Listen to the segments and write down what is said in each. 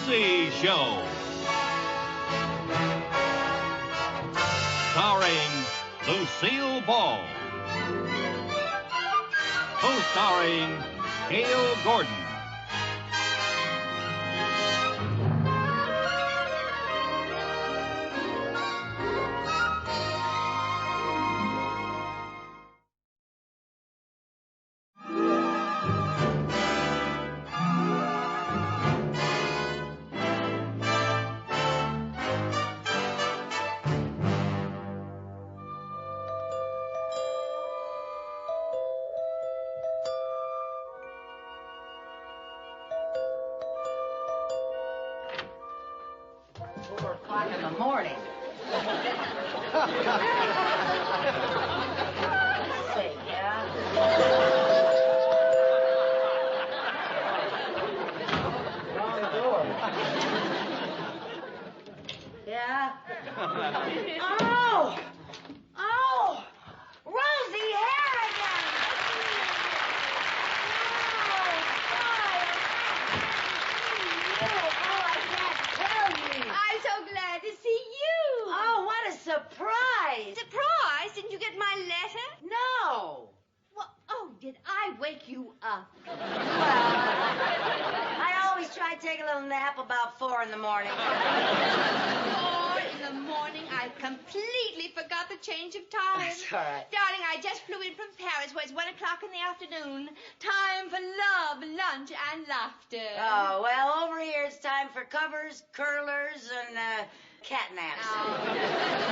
Lucy Show. Starring Lucille Ball. Co-starring Gale Gordon. Time for love, lunch, and laughter. Oh, well, over here it's time for covers, curlers, and catnaps. Oh,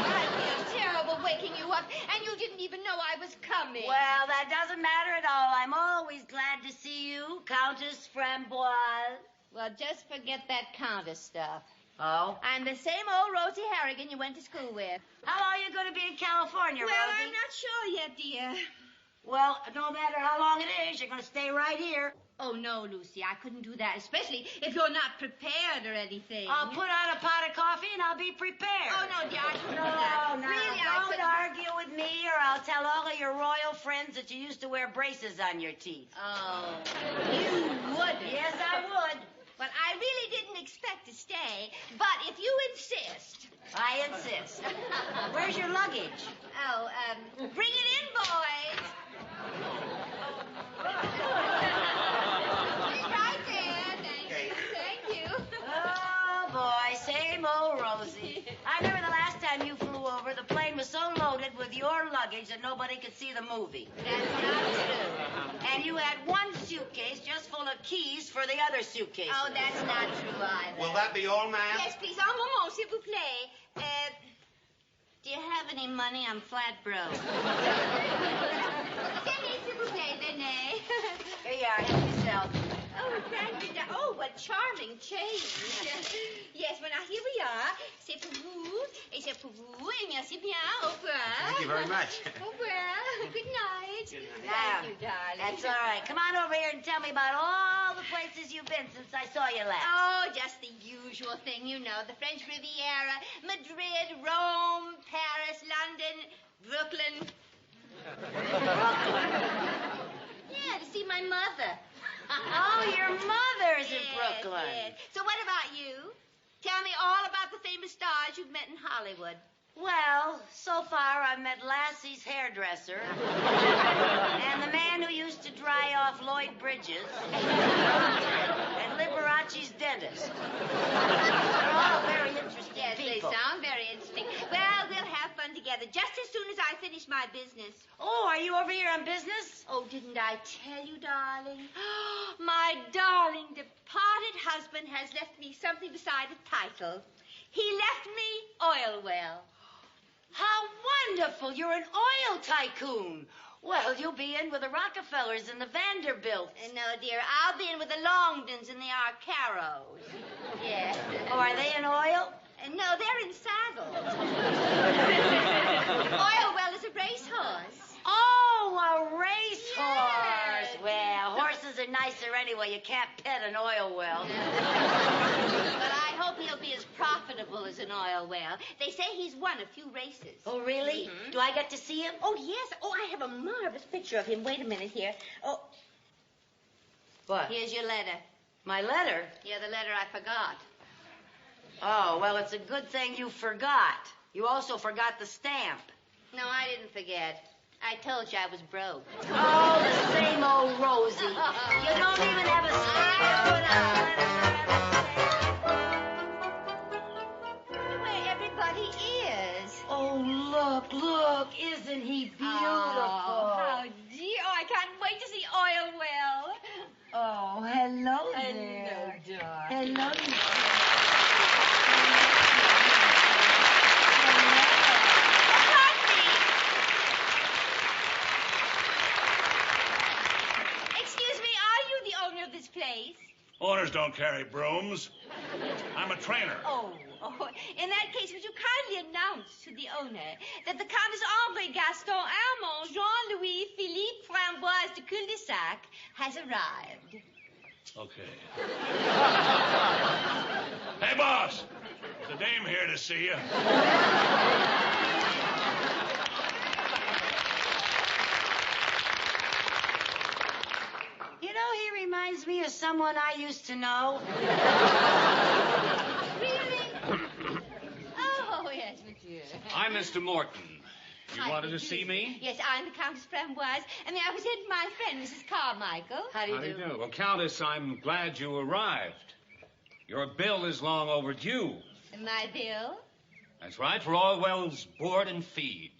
I feel terrible waking you up, and you didn't even know I was coming. Well, that doesn't matter at all. I'm always glad to see you, Countess Framboise. Well, just forget that Countess stuff. Oh? I'm the same old Rosie Harrigan you went to school with. How long are you going to be in California, Well, Rosie? I'm not sure yet, dear. Well, no matter how long it is, you're going to stay right here. Oh, no, Lucy, I couldn't do that, especially if you're not prepared or anything. I'll put out a pot of coffee and I'll be prepared. Oh, no, dear, I couldn't do that. No, Really, don't argue with me or I'll tell all of your royal friends that you used to wear braces on your teeth. Oh, you wouldn't. Yes, I would. But I really didn't expect to stay, but if you insist. I insist. Where's your luggage? Oh, bring it in, boys. It's right there. Thank you. Oh, boy, same old Rosie. I remember the last time you flew over, the plane was so loaded with your luggage that nobody could see the movie. That's not true. And you had one suitcase just full of keys for the other suitcase. Oh, that's not true either. Will that be all, ma'am? Yes, please. Un moment, s'il vous plaît. Do you have any money? I'm flat broke. Tenez, s'il vous plaît, venez. Here you are. Help yourself. Oh, thank you. Oh, what charming change. Yes, well, now, here we are. C'est pour vous, et c'est pour vous, et merci bien. Au revoir. Thank you very much. Au revoir. Good night. Good night. Now, Thank you, darling. that's all right. Come on over here and tell me about all the places you've been since I saw you last. Oh, just the usual thing, you know. The French Riviera, Madrid, Rome, Paris, London, Brooklyn. Yeah, to see my mother. Oh, your mother's in Yes, Brooklyn. yes. So what about you? Tell me all about the famous stars you've met in Hollywood. Well, so far I've met Lassie's hairdresser and the man who used to dry off Lloyd Bridges and Liberace's dentist. They're all very interesting Yes, people. they sound very interesting. Well, we'll have fun together just as soon as I finish my business. Oh, are you over here on business? Oh, didn't I tell you, darling? My darling departed husband has left me something beside a title. He left me oil well. How wonderful! You're an oil tycoon. Well, you'll be in with the Rockefellers and the Vanderbilts. No, dear, I'll be in with the Longdons and the Arcaros. Yes. Oh, are they in oil? No, they're in saddles. Oil well is a racehorse. Oh, a racehorse. Yes. Well, horses are nicer anyway. You can't pet an oil well. But I hope he'll be as profitable as an oil well. They say he's won a few races. Oh, really? Mm-hmm. Do I get to see him? Oh, yes. Oh, I have a marvelous picture of him. Wait a minute here. Oh, What? here's your letter. My letter? Yeah, the letter I forgot. Oh, well, it's a good thing you forgot. You also forgot the stamp. No, I didn't forget. I told you I was broke. Oh, the same old Rosie. You don't even have a stamp. Where everybody is. Oh, look. Isn't he beautiful? Oh, how dear. Oh, I can't wait to see Oilwell. Oh, hello there. Hello, darling. Hello. Excuse me, are you the owner of this place? Owners don't carry brooms. I'm a trainer. Oh, in that case, would you kindly announce to the owner that the Countess André Gaston Armand Jean-Louis Philippe Framboise de Cul-de-Sac has arrived. Okay. Hey, boss. There's a dame here to see you. You know, he reminds me of someone I used to know. Really? Oh, yes, monsieur. I'm Mr. Morton. You wanted to see me? Yes, I'm the Countess Framboise, and may I present my friend, Mrs. Carmichael? How do you do? Well, Countess, I'm glad you arrived. Your bill is long overdue. My bill? That's right, for Oilwell's board and feed.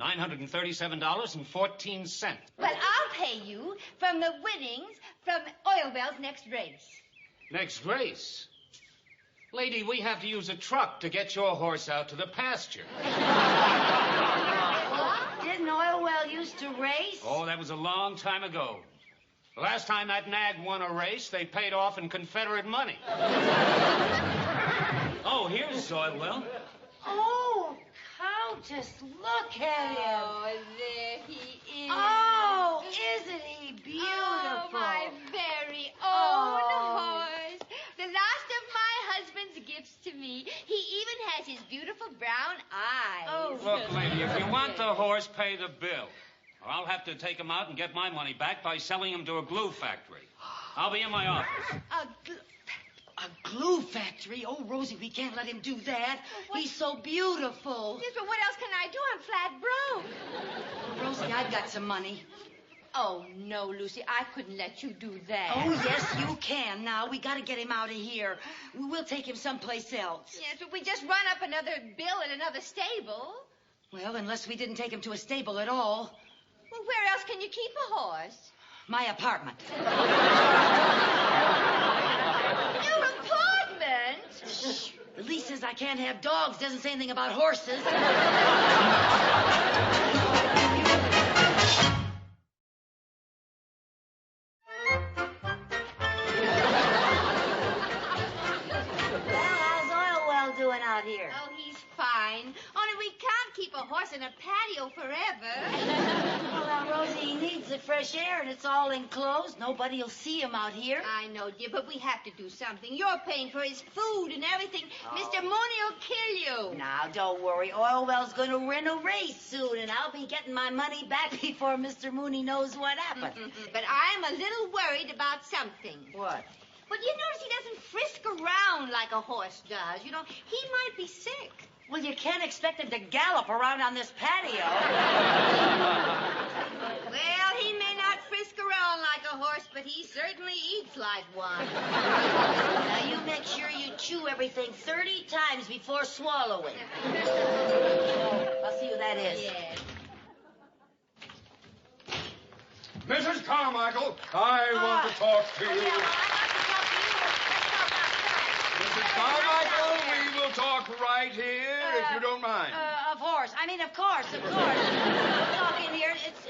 $937.14. Well, I'll pay you from the winnings from Oilwell's next race. Next race. Lady, we have to use a truck to get your horse out to the pasture. Didn't Oilwell used to race? Oh, that was a long time ago. The last time that nag won a race, they paid off in Confederate money. Oh, here's Oilwell. Oh, Countess, look at him. Oh, there he is. Oh, isn't he beautiful? Oh, my very own Oh. horse. The last of my husband's gifts to me. He even has his beautiful brown eyes. Oh. Look, lady, if you want the horse, pay the bill. Or I'll have to take him out and get my money back by selling him to a glue factory. I'll be in my office. A glue factory? Oh, Rosie, we can't let him do that. He's so beautiful. Yes, but what else can I do? I'm flat broke. Rosie, I've got some money. Oh, no, Lucy, I couldn't let you do that. Oh, yes, you can. Now, we got to get him out of here. We'll take him someplace else. Yes, but we just run up another bill at another stable. Well, unless we didn't take him to a stable at all. Well, where else can you keep a horse? My apartment. Your apartment? Shh. The lease says I can't have dogs. Doesn't say anything about horses. Out here. Oh, he's fine. Only we can't keep a horse in a patio forever. Well, now, Rosie, he needs the fresh air, and it's all enclosed. Nobody'll see him out here. I know, dear, but we have to do something. You're paying for his food and everything. Oh. Mr. Mooney will kill you. Now, don't worry. Oilwell's going to win a race soon, and I'll be getting my money back before Mr. Mooney knows what happened. But I'm a little worried about something. What? Well, you notice he doesn't frisk around like a horse does. You know, he might be sick. Well, you can't expect him to gallop around on this patio. Well, he may not frisk around like a horse, but he certainly eats like one. Now, you make sure you chew everything 30 times before swallowing. I'll see who that is. Yes. Mrs. Carmichael, I want to talk to you. Mrs. Carmichael, we will talk right here, if you don't mind. Of course. Of course. Talking here, it's...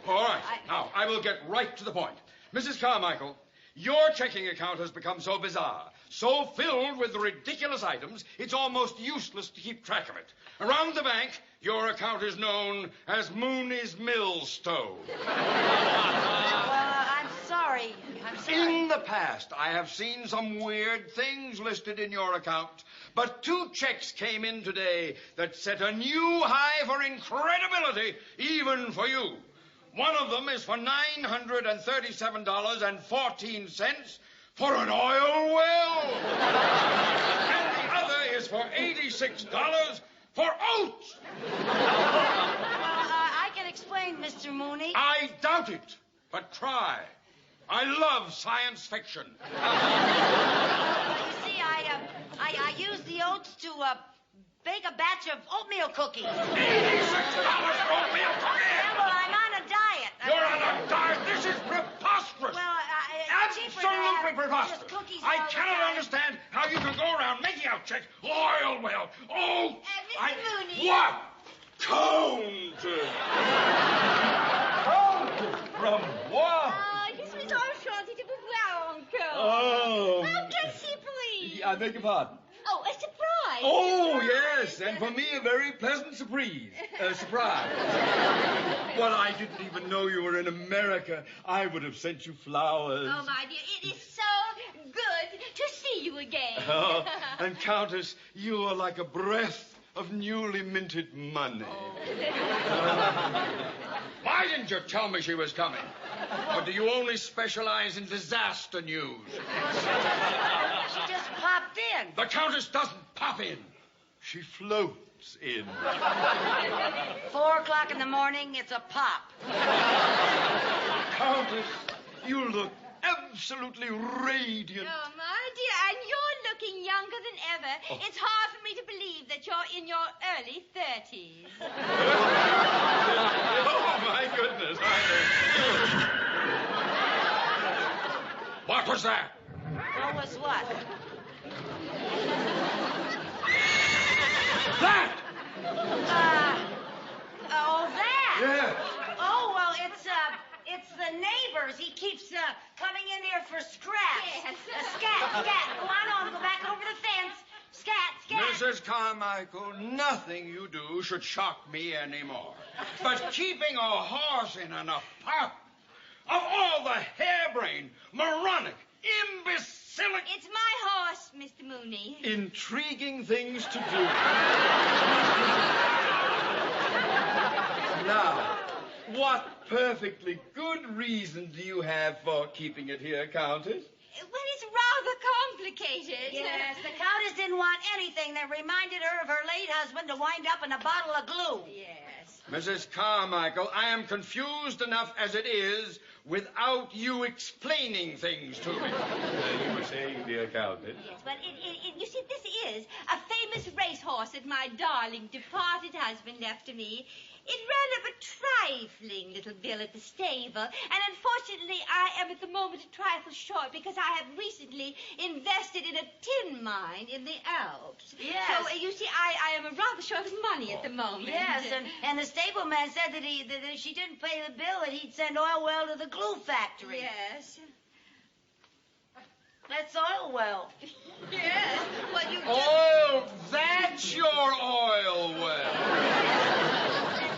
All right. Now, I will get right to the point. Mrs. Carmichael, your checking account has become so bizarre, so filled with ridiculous items, it's almost useless to keep track of it. Around the bank, your account is known as Mooney's Millstone. I'm sorry. In the past, I have seen some weird things listed in your account, but 2 checks came in today that set a new high for incredibility, even for you. One of them is for $937.14 for an oil well. And the other is for $86 for oats. I can explain, Mr. Mooney. I doubt it, but try. I love science fiction. You see, I use the oats to bake a batch of oatmeal cookies. $86 for oatmeal cookies? Yeah, well, I'm on a diet. You're on a diet? This is preposterous. Well, Absolutely preposterous. I cannot understand how you can go around making out checks. Oil well. Oh. Mr. Mooney. What? Countess. Countess from what? Je suis enchantée de vous voir encore. Oh. Oh, Cassie, please. I beg your pardon. Oh, a surprise. Oh, yes, and for me a very pleasant surprise. Well, I didn't even know you were in America. I would have sent you flowers. Oh, my dear, it is so good to see you again. Oh, and Countess, you are like a breath of newly minted money. Why didn't you tell me she was coming? Or do you only specialize in disaster news? She just popped in. The Countess doesn't pop in. She floats in. 4 o'clock in the morning, it's a pop. Countess, you look absolutely radiant. Oh, my dear, and you're looking younger than ever. It's hard for me to believe that you're in your early 30s. Oh, my goodness. What was that? What was what? That! Oh, that? Yes. Oh, well, it's the neighbors. He keeps coming in here for scraps. Yes. Scat. Go on, go back over the fence. Scat. Mrs. Carmichael, nothing you do should shock me anymore. But keeping a horse in an apartment, of all the harebrained, moronic, imbecilic... It's my horse, Mr. Mooney. Intriguing things to do. Now, what perfectly good reason do you have for keeping it here, Countess? Well, it's rather complicated. Yes, the Countess didn't want anything that reminded her of her late husband to wind up in a bottle of glue. Yes. Mrs. Carmichael, I am confused enough as it is without you explaining things to me. You were saying, dear Countess? Yes, well, you see, this is a famous racehorse that my darling departed husband left to me. It ran up a trifling little bill at the stable, and unfortunately I am at the moment a trifle short because I have recently invested in a tin mine in the Alps. Yes. So, you see, I am rather short of money at the moment. Yes, and the stableman said that if she didn't pay the bill, that he'd send oil well to the glue factory. Yes. That's oil well. Yes. Well, you just... Oh, that's your oil well.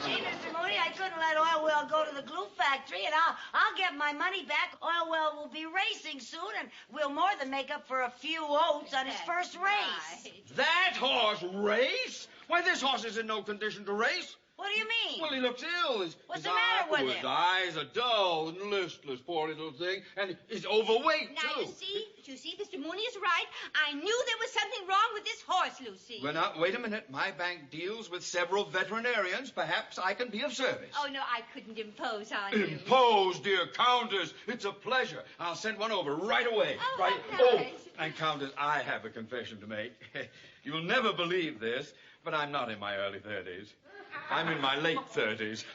Gee, Mr. Mooney, I couldn't let oil well go to the glue factory, and I'll get my money back. Oil well will be racing soon, and we'll more than make up for a few oats on his first race. Right. That horse race? Why, this horse is in no condition to race. What do you mean? Well, he looks ill. What's the matter with his him? eyes are dull and listless, poor little thing. And he's overweight, Now, too. you see, Mr. Mooney is right. I knew there was something wrong with this horse, Lucy. Well, now, wait a minute. My bank deals with several veterinarians. Perhaps I can be of service. Oh, no, I couldn't impose on you. Impose, dear Countess. It's a pleasure. I'll send one over right away. Oh, right. how nice. Oh, and Countess, I have a confession to make. You'll never believe this, but I'm not in my early 30s. I'm in my late 30s.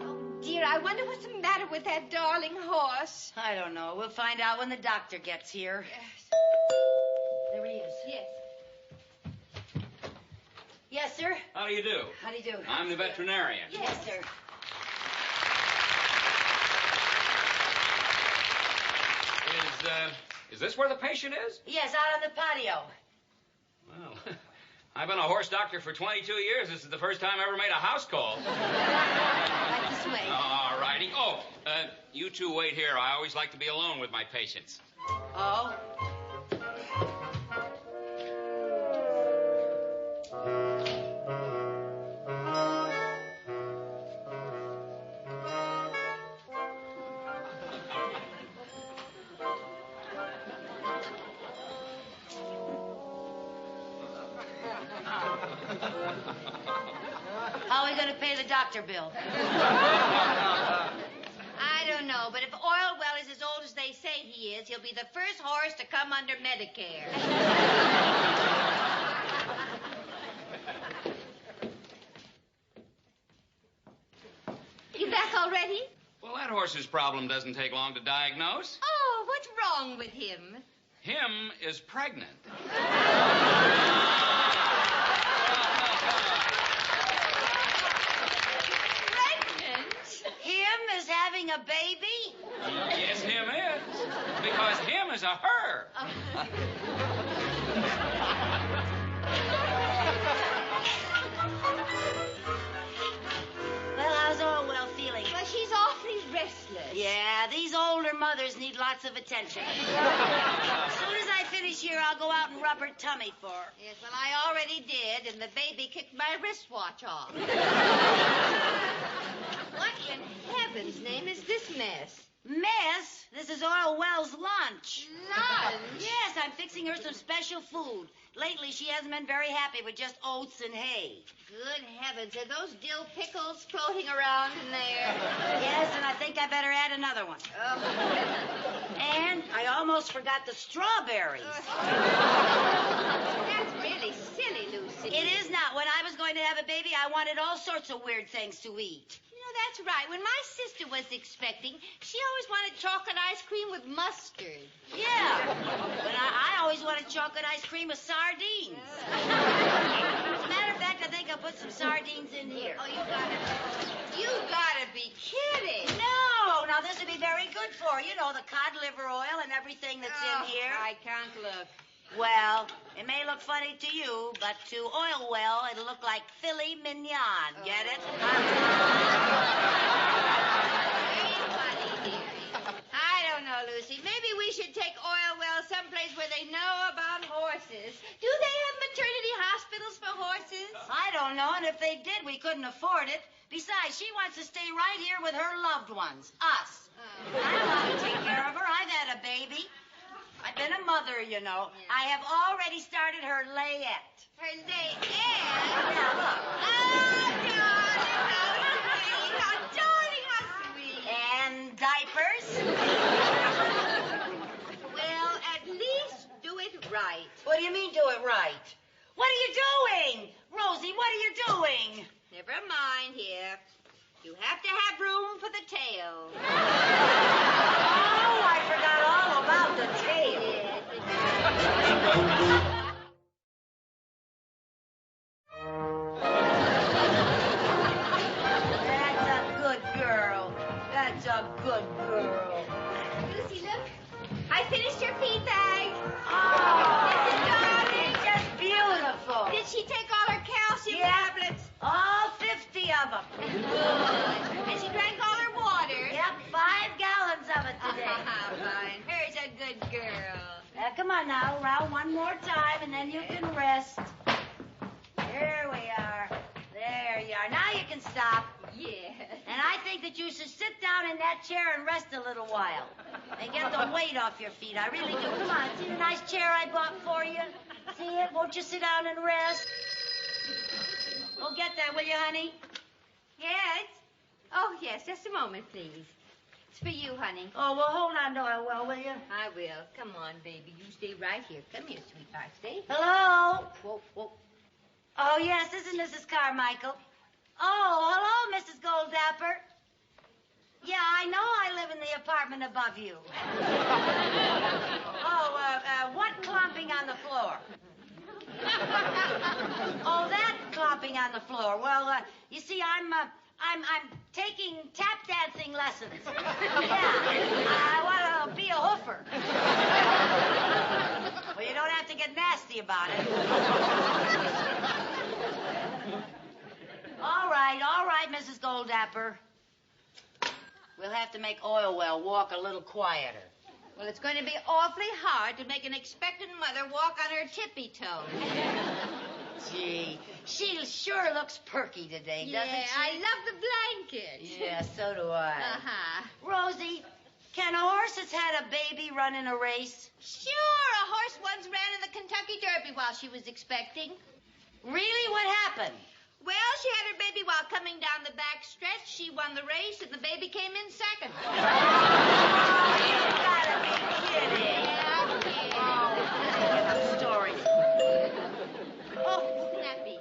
Oh, dear, I wonder what's the matter with that darling horse. I don't know. We'll find out when the doctor gets here. Yes. There he is. Yes. Yes, sir? How do you do? How do you do? I'm the veterinarian. Yes, sir. Is this where the patient is? Yes, out on the patio. Well, I've been a horse doctor for 22 years. This is the first time I ever made a house call. Right this way. All righty. Oh, you two wait here. I always like to be alone with my patients. Oh? How are we going to pay the doctor bill? I don't know, but if Oilwell is as old as they say he is, he'll be the first horse to come under Medicare. You back already? Well, that horse's problem doesn't take long to diagnose. Oh, what's wrong with him? Him is pregnant. Pregnant? Him is having a baby? Yes, him is. Because him is a her. Well, how's Orwell feeling? Well, she's awfully restless. Yeah, these older mothers need lots of attention. As soon as I finish here, I'll go out and rub her tummy for her. Yes, well, I already did, and the baby kicked my wristwatch off. What in heaven's name is this mess? Miss, this is Orwell's lunch. Lunch? Yes, I'm fixing her some special food. Lately, she hasn't been very happy with just oats and hay. Good heavens, are those dill pickles floating around in there? Yes, and I think I better add another one. Oh. And I almost forgot the strawberries. That's really silly, Lucy. It is not. When I was going to have a baby, I wanted all sorts of weird things to eat. You know, that's right. When my sister was expecting, she always wanted chocolate ice cream with mustard. Yeah. But I always wanted chocolate ice cream with sardines. As a matter of fact, I think I'll put some sardines in here. Oh, you gotta be kidding. No, now this would be very good for her. You know, the cod liver oil and everything that's in here. I can't look. Well, it may look funny to you, but to Oilwell, it'll look like filet mignon. Get it? Hey, funny, dearie. I don't know, Lucy. Maybe we should take Oilwell someplace where they know about horses. Do they have maternity hospitals for horses? I don't know, and if they did, we couldn't afford it. Besides, she wants to stay right here with her loved ones, us. I don't want to take care of her. I've had a baby. I've been a mother, you know. Yeah. I have already started her layette. Her layette? Yeah, look. Oh, darling, how sweet. And diapers. Well, at least do it right. What do you mean, do it right? What are you doing? Rosie, what are you doing? Never mind here. You have to have room for the tail. Oh, I forgot all about the tail. That's a good girl. That's a good girl. Lucy, look. I finished your feed bag. Oh, Isn't it, darling? just beautiful. Did she take all her calcium Yeah. tablets? All 50 of them. Good. And she drank all her water? Yep, 5 gallons of it today. Fine. Her's a good girl. Come on now, round one more time, and then you can rest. There we are. There you are. Now you can stop. Yes. And I think that you should sit down in that chair and rest a little while. And get the weight off your feet. I really do. Come on, see the nice chair I bought for you? See it? Won't you sit down and rest? Go get that, will you, honey? Yes? Oh, yes. Just a moment, please. It's for you, honey. Oh, well, hold on to it, will you? I will. Come on, baby. You stay right here. Come here, sweetheart. Stay. Hello? Whoa, whoa. Oh, yes, this is Mrs. Carmichael. Oh, hello, Mrs. Goldapper. Yeah, I know I live in the apartment above you. What clomping on the floor? Oh, that clomping on the floor. Well, you see, I'm taking tap dancing lessons. Yeah, I want to be a hoofer. Well, you don't have to get nasty about it. All right, Mrs. Goldapper. We'll have to make Oilwell walk a little quieter. Well, it's going to be awfully hard to make an expectant mother walk on her tippy toes. Gee, she sure looks perky today, doesn't she? I love the blanket. Yeah, so do I. Uh-huh. Rosie, can a horse that's had a baby run in a race? Sure, a horse once ran in the Kentucky Derby while she was expecting. Really? What happened? Well, she had her baby while coming down the back stretch. She won the race, and the baby came in second. You gotta be kidding. Story. Oh, who can that be?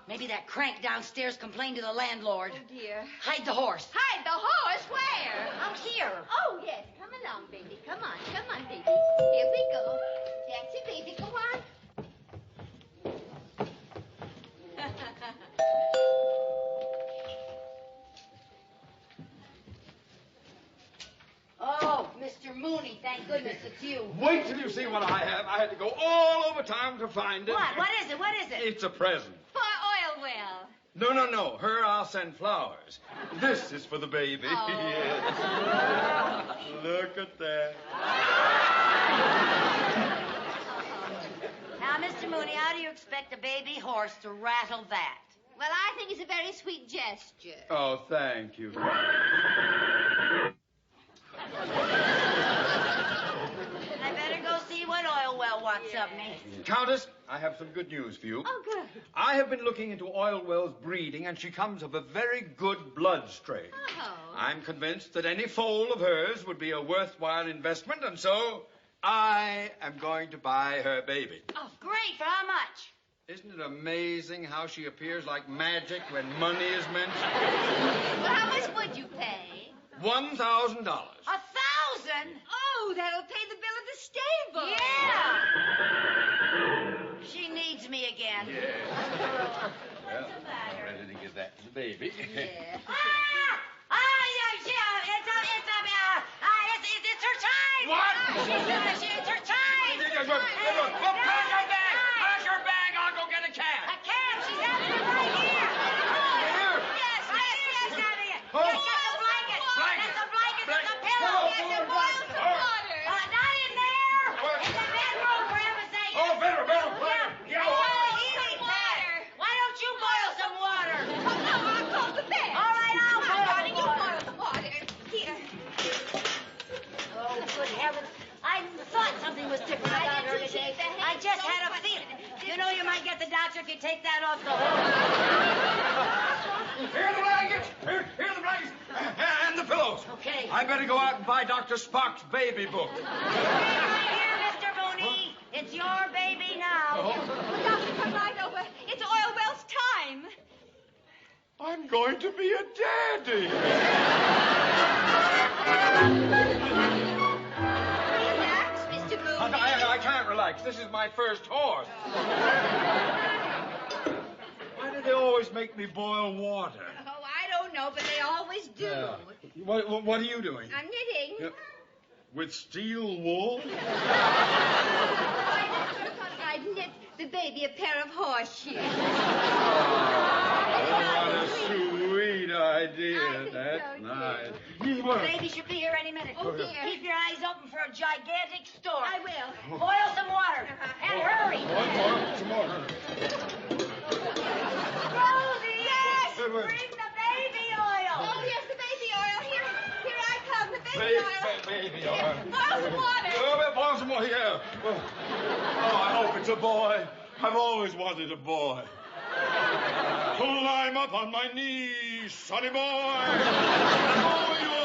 Maybe that crank downstairs complained to the landlord. Oh, dear. Hide the horse. Hide the horse? Where? Out here. Oh, yes. Come along, baby. Come on, baby. Here we go. That's it, baby. Go on. Oh, Mr. Mooney, thank goodness it's you. Wait till you see what I have. I had to go all over town to find it. What? What is it? What is it? It's a present. For oil well. No. Her I'll send flowers. This is for the baby. Oh. Yes. Look at that. Now, Mr. Mooney, how do you expect a baby horse to rattle that? Well, I think it's a very sweet gesture. Oh, thank you. I better go see what oil well wants of me. Countess, I have some good news for you. Oh, good. I have been looking into Oilwell's breeding, and she comes of a very good blood strain. Oh. I'm convinced that any foal of hers would be a worthwhile investment, and so I am going to buy her baby. Oh, great. For how much? Isn't it amazing how she appears like magic when money is mentioned? Well, how much would you pay? $1,000. 1,000? Oh, that'll pay the bill at the stable. Yeah. She needs me again. Yes. Well, I'm ready to give that to the baby. Yeah. It's her time. What? It's her time. Pass your bag. I'll go get a cab. A cab. She's having it right here. Yes, she's having it. Oh. Get the blanket. That's the blanket. That's the pillow. Yes, and boil some water. Not in there. In the bedroom, for heaven's sake. Oh, better. Yeah. Easy, water. Why don't you boil some water? Oh, no, I'll call the bed. All right, I'll Come boil on, darling, the you water. boil the water. Here. Oh, good heavens. I thought something was different about her today. I just had a feeling. You know, you might get the doctor if you take that off the hook. Here are the blankets. Here are the blankets. And the pillows. Okay. I better go out and buy Dr. Spock's baby book. Right here, Mr. Mooney. It's your baby now. Doctor, come right over. It's Oilwell's time. I'm going to be a daddy. Relax, Mr. Mooney. I can't relax. This is my first horse. Why do they always make me boil water? Oh, I don't know, but they always do. What are you doing? I'm knitting. With steel wool? I thought I'd knit the baby a pair of horseshoes. What a sweet idea. I think That's so, nice. The baby should be here any minute. Oh, dear. Keep your eyes open for a gigantic storm. I will. Boil some water. And hurry. Some more. Rosie! Yes! Wait. Bring the baby oil. Oh, yes, the baby oil. Here I come, the baby oil. Baby Here, oil. boil some water. Boil some more, yeah. Oh, I hope it's a boy. I've always wanted a boy. Climb up on my knees, sonny boy. Oh, you're